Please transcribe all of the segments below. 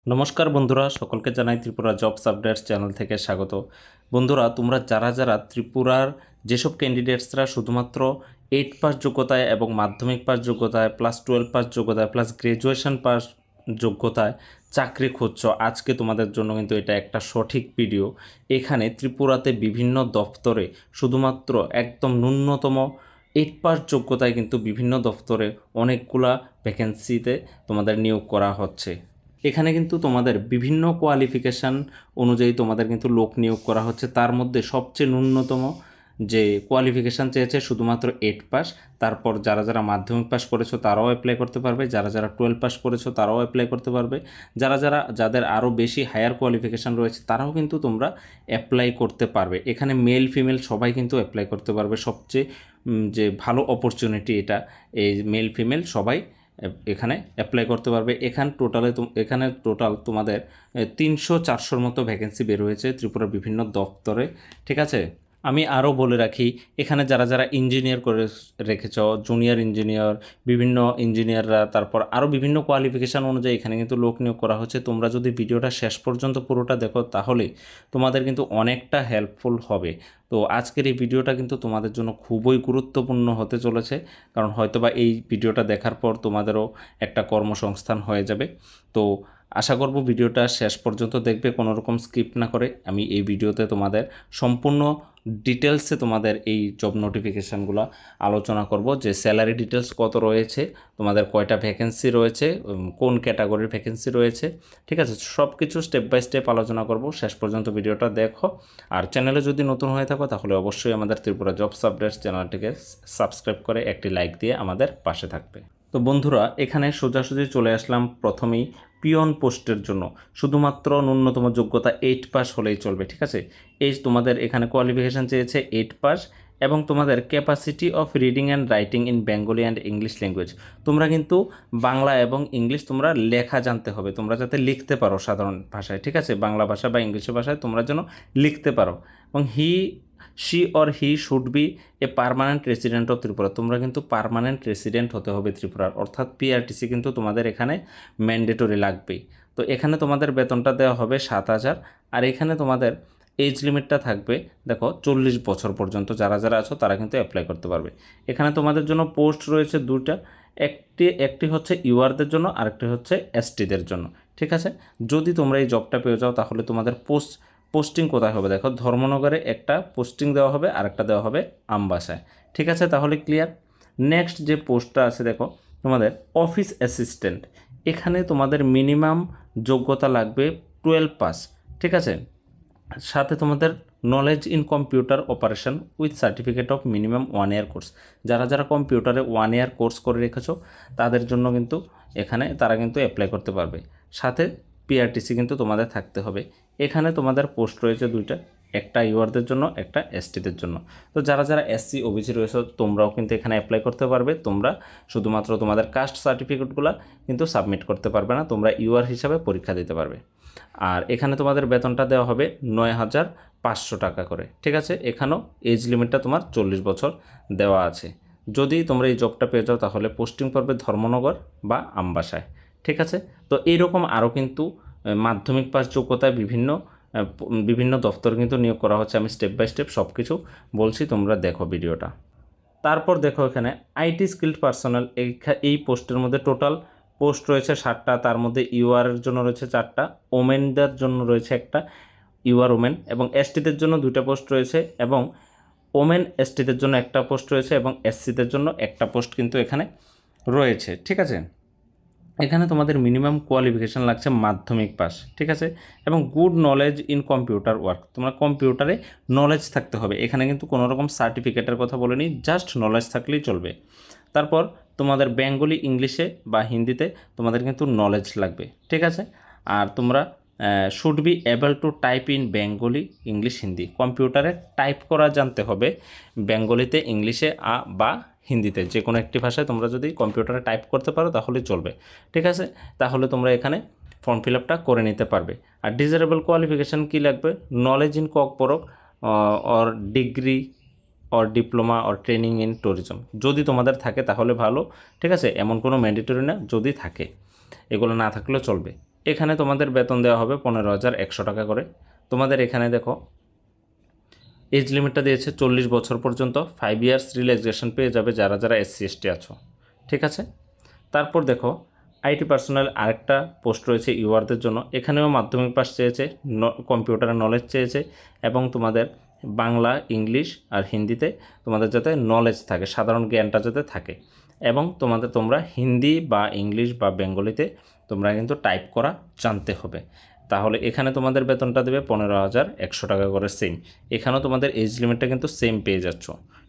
নমস্কার বন্ধুরা, সকলকে জানাই ত্রিপুরা জবস আপডেটস চ্যানেল থেকে স্বাগত। বন্ধুরা, তোমরা যারা যারা ত্রিপুরার যেসব ক্যান্ডিডেটসরা শুধুমাত্র 8 পাস যোগ্যতায় এবং মাধ্যমিক পাস যোগ্যতায় প্লাস 12 পাস যোগ্যতায় প্লাস গ্র্যাজুয়েশন পাস যোগ্যতায় চাকরি খুঁজছ, আজকে তোমাদের জন্য কিন্তু এটা একটা সঠিক ভিডিও। এখানে ত্রিপুরাতে বিভিন্ন দপ্তরে শুধুমাত্র একদম ন্যূনতম 8 পাস যোগ্যতায় কিন্তু বিভিন্ন দপ্তরে অনেকগুলা ভ্যাকেন্সিতে তোমাদের নিয়োগ করা হচ্ছে। এখানে কিন্তু তোমাদের বিভিন্ন কোয়ালিফিকেশান অনুযায়ী তোমাদের কিন্তু লোক নিয়োগ করা হচ্ছে। তার মধ্যে সবচেয়ে ন্যূনতম যে কোয়ালিফিকেশান চেয়েছে শুধুমাত্র 8 পাস। তারপর যারা যারা মাধ্যমিক পাস করেছো তারাও অ্যাপ্লাই করতে পারবে, যারা যারা 12 পাস করেছো তারাও অ্যাপ্লাই করতে পারবে, যাদের আরও বেশি হায়ার কোয়ালিফিকেশান রয়েছে তারাও কিন্তু তোমরা অ্যাপ্লাই করতে পারবে। এখানে মেল ফিমেল সবাই কিন্তু অ্যাপ্লাই করতে পারবে। সবচেয়ে যে ভালো অপরচুনিটি এটা, এই মেল ফিমেল সবাই এখানে অ্যাপ্লাই করতে পারবে। এখানে টোটাল তোমাদের 300-400 মতো ভ্যাকেন্সি বের হয়েছে ত্রিপুরার বিভিন্ন দপ্তরে, ঠিক আছে। আমি আরও বলে রাখি, এখানে যারা যারা ইঞ্জিনিয়ার করে রেখেছ, জুনিয়র ইঞ্জিনিয়ার, বিভিন্ন ইঞ্জিনিয়াররা, তারপর আরও বিভিন্ন কোয়ালিফিকেশান অনুযায়ী এখানে কিন্তু লোক নিয়োগ করা হচ্ছে। তোমরা যদি ভিডিওটা শেষ পর্যন্ত পুরোটা দেখো তাহলে তোমাদের কিন্তু অনেকটা হেল্পফুল হবে। তো আজকের এই ভিডিওটা কিন্তু তোমাদের জন্য খুবই গুরুত্বপূর্ণ হতে চলেছে, কারণ হয়তোবা এই ভিডিওটা দেখার পর তোমাদেরও একটা কর্মসংস্থান হয়ে যাবে। তো আশা করব ভিডিওটা শেষ পর্যন্ত দেখবে, কোনো রকম স্কিপ না করে। আমি এই ভিডিওতে তোমাদের সম্পূর্ণ ডিটেলসে তোমাদের এই জব নোটিফিকেশানগুলো আলোচনা করব, যে স্যালারি ডিটেলস কত রয়েছে, তোমাদের কয়টা ভ্যাকেন্সি রয়েছে, কোন ক্যাটাগরির ভ্যাকেন্সি রয়েছে, ঠিক আছে। সব কিছু স্টেপ বাই স্টেপ আলোচনা করব। শেষ পর্যন্ত ভিডিওটা দেখো। আর চ্যানেলে যদি নতুন হয়ে থাকো তাহলে অবশ্যই আমাদের ত্রিপুরা জবস আপডেটস চ্যানেলটিকে সাবস্ক্রাইব করে একটি লাইক দিয়ে আমাদের পাশে থাকবে। তো বন্ধুরা, এখানে সোজাসুজি চলে আসলাম প্রথমেই পিয়ন পোস্টের জন্য। শুধুমাত্র ন্যূনতম যোগ্যতা 8 পাস হলেই চলবে, ঠিক আছে। এই তোমাদের এখানে কোয়ালিফিকেশান চেয়েছে 8 পাস এবং তোমাদের capacity of reading and writing in Bengali and English language. তোমরা কিন্তু বাংলা এবং ইংলিশ তোমরা লেখা জানতে হবে, তোমরা যাতে লিখতে পারো সাধারণ ভাষায়, ঠিক আছে। বাংলা ভাষা বা ইংলিশ ভাষায় তোমরা যেন লিখতে পারো। এবং she or he should B a permanent resident of Tripura. তোমরা কিন্তু পার্মানেন্ট রেসিডেন্ট হতে হবে ত্রিপুরার, অর্থাৎ পিআরটিসি কিন্তু তোমাদের এখানে ম্যান্ডেটরি লাগবেই। তো এখানে তোমাদের বেতনটা দেওয়া হবে 7,000। আর এখানে তোমাদের এজ লিমিটটা থাকবে, দেখো, 40 বছর পর্যন্ত যারা যারা আছো তারা কিন্তু অ্যাপ্লাই করতে পারবে। এখানে তোমাদের জন্য পোস্ট রয়েছে দুইটা, একটি হচ্ছে ইউআরদের জন্য, আরেকটি হচ্ছে এসটিদের জন্য, ঠিক আছে। যদি তোমরা এই জবটা পেয়ে যাও তাহলে তোমাদের পোস্টিং কোথায় হবে, দেখো, ধর্মনগরে একটা পোস্টিং দেওয়া হবে, আরেকটা দেওয়া হবে আমবাসায়, ঠিক আছে। তাহলে ক্লিয়ার। নেক্সট যে পোস্টটা আছে, দেখো, তোমাদের অফিস অ্যাসিস্ট্যান্ট। এখানে তোমাদের মিনিমাম যোগ্যতা লাগবে 12 পাস, ঠিক আছে। সাথে তোমাদের knowledge in computer operation with certificate of minimum 1 year course. যারা যারা কম্পিউটারে 1 ইয়ার কোর্স করে রেখেছো তাদের জন্য কিন্তু এখানে তারা কিন্তু অ্যাপ্লাই করতে পারবে। সাথে পিআরটিসি কিন্তু তোমাদের থাকতে হবে। এখানে তোমাদের পোস্ট রয়েছে দুইটা, একটা ইউআরদের জন্য, একটা এসটিদের জন্য। তো যারা যারা এসসি ওবিসি রয়েছে তোমরাও কিন্তু এখানে অ্যাপ্লাই করতে পারবে। তোমরা শুধুমাত্র তোমাদের কাস্ট সার্টিফিকেটগুলো কিন্তু সাবমিট করতে পারবে না, তোমরা ইউআর হিসাবে পরীক্ষা দিতে পারবে। আর এখানে তোমাদের বেতনটা দেওয়া হবে 9,500 টাকা করে, ঠিক আছে। এখানেও এজ লিমিটটা তোমার 40 বছর দেওয়া আছে। যদি তোমরা এই জবটা পেয়ে যাও তাহলে পোস্টিং পড়বে ধর্মনগর বা আমবাসায়, ঠিক আছে। তো এইরকম আরও কিন্তু মাধ্যমিক পাস যোগ্যতায় বিভিন্ন দপ্তর কিন্তু নিয়োগ করা হচ্ছে। আমি স্টেপ বাই স্টেপ সব কিছু বলছি, তোমরা দেখো ভিডিওটা। তারপর দেখো, এখানে আইটি স্কিল্ড পার্সোনাল, এই পোস্টের মধ্যে টোটাল পোস্ট রয়েছে 7টা। তার মধ্যে ইউআরের জন্য রয়েছে 4টা, ওমেনদের জন্য রয়েছে একটা, ইউআর ওমেন, এবং এসটিদের জন্য 2টা পোস্ট রয়েছে, এবং ওমেন এসটিদের জন্য একটা পোস্ট রয়েছে, এবং এসসিদের জন্য একটা পোস্ট কিন্তু এখানে রয়েছে, ঠিক আছে। এখানে তোমাদের মিনিমাম কোয়ালিফিকেশান লাগছে মাধ্যমিক পাস, ঠিক আছে, এবং good knowledge in computer work. তোমরা কম্পিউটারে নলেজ থাকতে হবে। এখানে কিন্তু কোনো রকম সার্টিফিকেটের কথা বলেনি, জাস্ট নলেজ থাকলেই চলবে। তারপর তোমাদের বেঙ্গলি ইংলিশে বা হিন্দিতে তোমাদের কিন্তু নলেজ লাগবে, ঠিক আছে। আর তোমরা should be able to type in Bengali English Hindi. কম্পিউটারে টাইপ করা জানতে হবে বেঙ্গলিতে, ইংলিশে বা হিন্দিতে, যে কোনো একটি ভাষায় তোমরা যদি কম্পিউটারে টাইপ করতে পারো তাহলে চলবে, ঠিক আছে। তাহলে তোমরা এখানে ফর্ম ফিল আপটা করে নিতে পারবে। আর ডিজারেবল কোয়ালিফিকেশান কী লাগবে, knowledge in Kokborok or degree or diploma or training in tourism. যদি তোমাদের থাকে তাহলে ভালো, ঠিক আছে। এমন কোনো ম্যান্ডেটরি না, যদি থাকে, এগুলো না থাকলেও চলবে। এখানে তোমাদের বেতন দেওয়া হবে 15,100 টাকা করে। তোমাদের এখানে দেখো এজ লিমিটটা দিয়েছে 40 বছর পর্যন্ত, 5 ইয়ার্স রিল্যাক্সেশন পেয়ে যাবে যারা যারা এসসি এসটি আছো, ঠিক আছে। তারপর দেখো আইটি পার্সোনাল আরেকটা পোস্ট রয়েছে ইউআরদের জন্য। এখানেও মাধ্যমিক পাস চেয়েছে, কম্পিউটারের নলেজ চেয়েছে এবং তোমাদের বাংলা, ইংলিশ আর হিন্দিতে তোমাদের যাতে নলেজ থাকে, সাধারণ জ্ঞানটা যাতে থাকে, এবং তোমরা হিন্দি বা ইংলিশ বা বেঙ্গলিতে তোমরা কিন্তু টাইপ করা জানতে হবে। তাহলে এখানে তোমাদের বেতনটা দেবে 15,100 টাকা করে সেম। এখানেও তোমাদের এজ লিমিটটা কিন্তু সেম পেয়ে যাচ্ছ,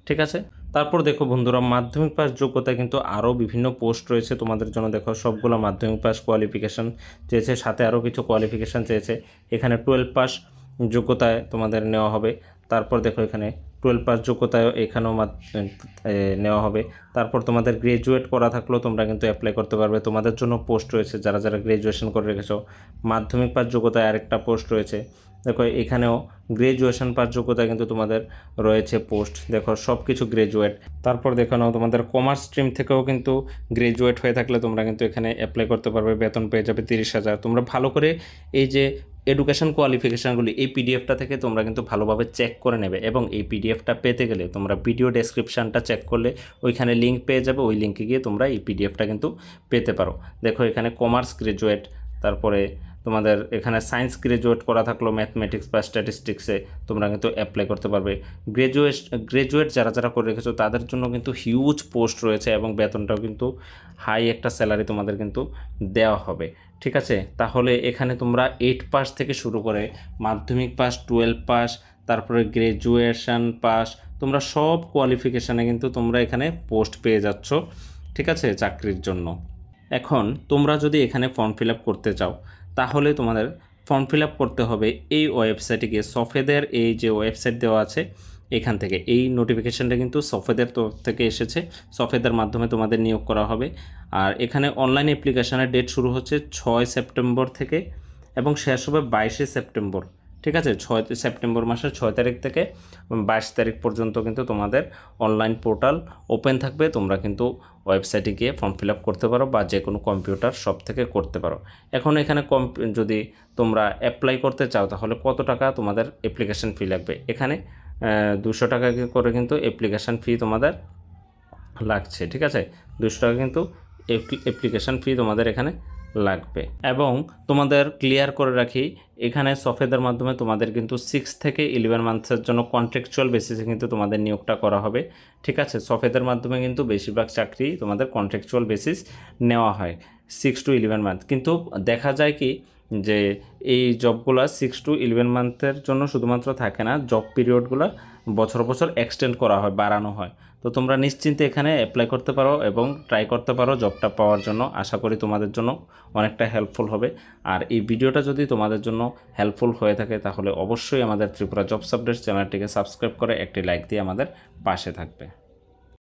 ঠিক আছে। তারপর দেখো বন্ধুরা, মাধ্যমিক পাস যোগ্যতা কিন্তু আরও বিভিন্ন পোস্ট রয়েছে তোমাদের জন্য। দেখো সবগুলো মাধ্যমিক পাস কোয়ালিফিকেশান চেয়েছে, সাথে আরও কিছু কোয়ালিফিকেশান চেয়েছে। এখানে 12 পাস যোগ্যতায় তোমাদের নেওয়া হবে। তারপর দেখো এখানে 12 পাস যোগ্যতায় এখানেও নেওয়া হবে। তারপর তোমাদের গ্রাজুয়েট করা থাকলেও তোমরা কিন্তু অ্যাপ্লাই করতে পারবে, তোমাদের জন্য পোস্ট রয়েছে যারা যারা গ্রাজুয়েশন করে রেখেছো। মাধ্যমিক পাস যোগ্যতায় আরেকটা পোস্ট রয়েছে, দেখো এখানেও গ্রাজুয়েশন পাস যোগ্যতায় কিন্তু তোমাদের রয়েছে পোস্ট। দেখো সব কিছু গ্রাজুয়েট। তারপর দেখো নাও তোমাদের কমার্স স্ট্রিম থেকেও কিন্তু গ্রাজুয়েট হয়ে থাকলে তোমরা কিন্তু এখানে অ্যাপ্লাই করতে পারবে, বেতন পেয়ে যাবে 30,000। তোমরা ভালো করে এই যে এডুকেশন কোয়ালিফিকেশানগুলি এই পিডিএফটা থেকে তোমরা কিন্তু ভালোভাবে চেক করে নেবে, এবং এই পিডিএফটা পেতে গেলে তোমরা ভিডিও ডেসক্রিপশানটা চেক করলে ওইখানে লিঙ্ক পেয়ে যাবে, ওই লিঙ্কে গিয়ে তোমরা এই পিডিএফটা কিন্তু পেতে পারো। দেখো এখানে কমার্স গ্রাজুয়েট, তারপরে তোমাদের এখানে সায়েন্স গ্রাজুয়েট করা থাকলো ম্যাথমেটিক্স বা স্ট্যাটিস্টিক্সে তোমরা কিন্তু অ্যাপ্লাই করতে পারবে। গ্রাজুয়েট যারা যারা করে রেখেছো তাদের জন্য কিন্তু হিউজ পোস্ট রয়েছে এবং বেতনটাও কিন্তু হাই একটা স্যালারি তোমাদের কিন্তু দেওয়া হবে, ঠিক আছে। তাহলে এখানে তোমরা 8 পাস থেকে শুরু করে মাধ্যমিক পাস, 12 পাস, তারপরে গ্রাজুয়েশন পাস, তোমরা সব কোয়ালিফিকেশানে কিন্তু তোমরা এখানে পোস্ট পেয়ে যাচ্ছ, ঠিক আছে, চাকরির জন্য। এখন তোমরা যদি এখানে ফর্ম ফিল আপ করতে চাও তাহলে তোমাদের ফর্ম ফিল আপ করতে হবে এই ওয়েবসাইটে গিয়ে। সফেদের এই যে ওয়েবসাইট দেওয়া আছে এখান থেকে, এই নোটিফিকেশানটা কিন্তু সফেদের তরফ থেকে এসেছে, সফেদের মাধ্যমে তোমাদের নিয়োগ করা হবে। আর এখানে অনলাইন অ্যাপ্লিকেশানের ডেট শুরু হচ্ছে 6 সেপ্টেম্বর থেকে এবং শেষ হবে 22 সেপ্টেম্বর, ঠিক আছে। 6 সেপ্টেম্বর মাসের 6 তারিখ থেকে 22 তারিখ পর্যন্ত কিন্তু তোমাদের অনলাইন পোর্টাল ওপেন থাকবে, তোমরা কিন্তু ওয়েবসাইটে গিয়ে ফর্ম ফিল আপ করতে পারো বা যে কোনো কম্পিউটার শপ থেকে করতে পারো। এখন এখানে যদি তোমরা অ্যাপ্লাই করতে চাও তাহলে কত টাকা তোমাদের অ্যাপ্লিকেশান ফি লাগবে, এখানে 200 টাকা করে কিন্তু অ্যাপ্লিকেশান ফি তোমাদের লাগছে, ঠিক আছে। 200 টাকা কিন্তু অ্যাপ্লিকেশান ফি তোমাদের এখানে লাগবে। এবং তোমাদের ক্লিয়ার করে রাখি, এখানে সফেদের মাধ্যমে তোমাদের কিন্তু 6 থেকে 11 মান্থসের জন্য কন্ট্রাকচুয়াল বেসিসে কিন্তু তোমাদের নিয়োগটা করা হবে, ঠিক আছে। সফেদের মাধ্যমে কিন্তু বেশিরভাগ চাকরি তোমাদের কন্ট্রাকচুয়াল বেসিস নেওয়া হয় 6 to 11 মান্থ। কিন্তু দেখা যায় কি যে এই জবগুলো 6 to 11 মান্থের জন্য শুধুমাত্র থাকে না, জব পিরিয়ডগুলো বছর বছর এক্সটেন্ড করা হয়, বাড়ানো হয়। তো তোমরা নিশ্চিন্তে এখানে অ্যাপ্লাই করতে পারো এবং ট্রাই করতে পারো জবটা পাওয়ার জন্য। আশা করি তোমাদের জন্য অনেকটা হেল্পফুল হবে। আর এই ভিডিওটা যদি তোমাদের জন্য হেল্পফুল হয়ে থাকে তাহলে অবশ্যই আমাদের ত্রিপুরা জবস আপডেটস চ্যানেলটিকে সাবস্ক্রাইব করে একটি লাইক দিয়ে আমাদের পাশে থাকবে।